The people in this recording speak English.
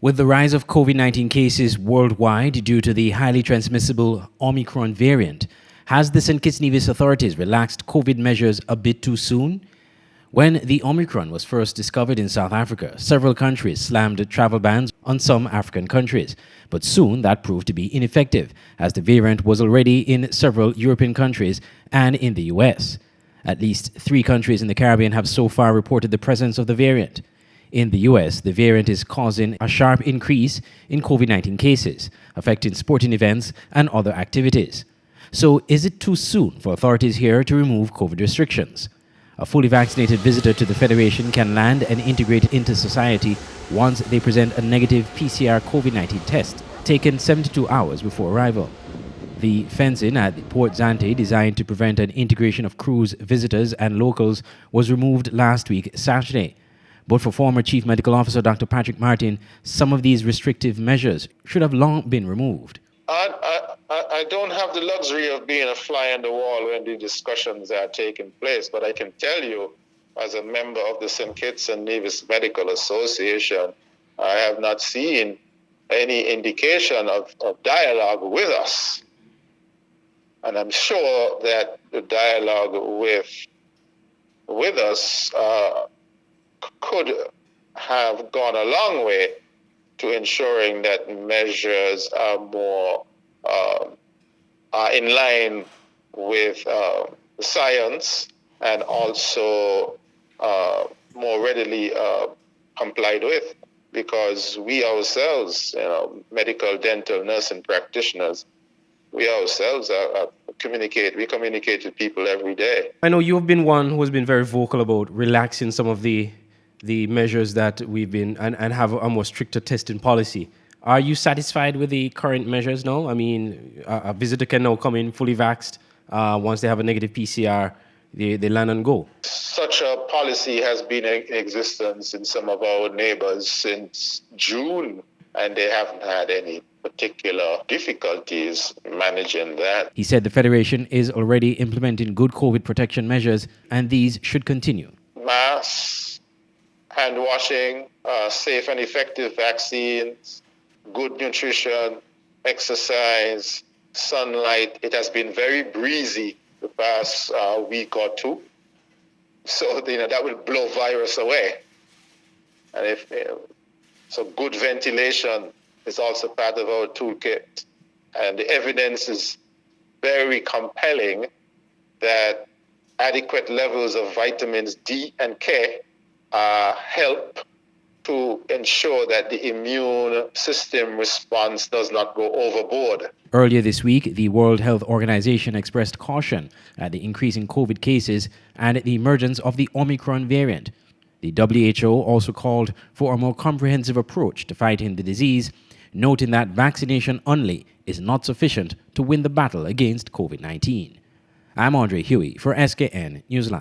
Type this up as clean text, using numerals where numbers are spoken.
With the rise of COVID-19 cases worldwide due to the highly transmissible Omicron variant, has the St. Kitts Nevis authorities relaxed COVID measures a bit too soon? When the Omicron was first discovered in South Africa, several countries slammed travel bans on some African countries. But soon that proved to be ineffective, as the variant was already in several European countries and in the US. At least 3 countries in the Caribbean have so far reported the presence of the variant. In the US, the variant is causing a sharp increase in COVID-19 cases, affecting sporting events and other activities. So is it too soon for authorities here to remove COVID restrictions? A fully vaccinated visitor to the Federation can land and integrate into society once they present a negative PCR COVID-19 test, taken 72 hours before arrival. The fencing at Port Zante, designed to prevent an integration of cruise visitors and locals, was removed last week, Saturday. But for former Chief Medical Officer Dr. Patrick Martin, some of these restrictive measures should have long been removed. I don't have the luxury of being a fly on the wall when the discussions are taking place, but I can tell you, as a member of the St. Kitts and Nevis Medical Association, I have not seen any indication of dialogue with us. And I'm sure that the dialogue with us could have gone a long way to ensuring that measures are more in line with science and also more readily complied with, because we ourselves, medical, dental, nursing practitioners, we ourselves we communicate with people every day. I know you've been one who has been very vocal about relaxing some of the measures that we've been and have a more stricter testing policy. Are you satisfied with the current measures now? I mean, a visitor can now come in fully vaxxed. Once they have a negative PCR, they land and go. Such a policy has been in existence in some of our neighbors since June, and they haven't had any particular difficulties managing that. He said the Federation is already implementing good COVID protection measures, and these should continue. Masks, hand washing, safe and effective vaccines, good nutrition, exercise, sunlight. It has been very breezy the past week or two. So, that will blow virus away. And so good ventilation is also part of our toolkit. And the evidence is very compelling that adequate levels of vitamins D and K help to ensure that the immune system response does not go overboard. Earlier this week, the World Health Organization expressed caution at the increasing COVID cases and the emergence of the Omicron variant. The WHO also called for a more comprehensive approach to fighting the disease, noting that vaccination only is not sufficient to win the battle against COVID-19. I'm Andre Huey for SKN Newsline.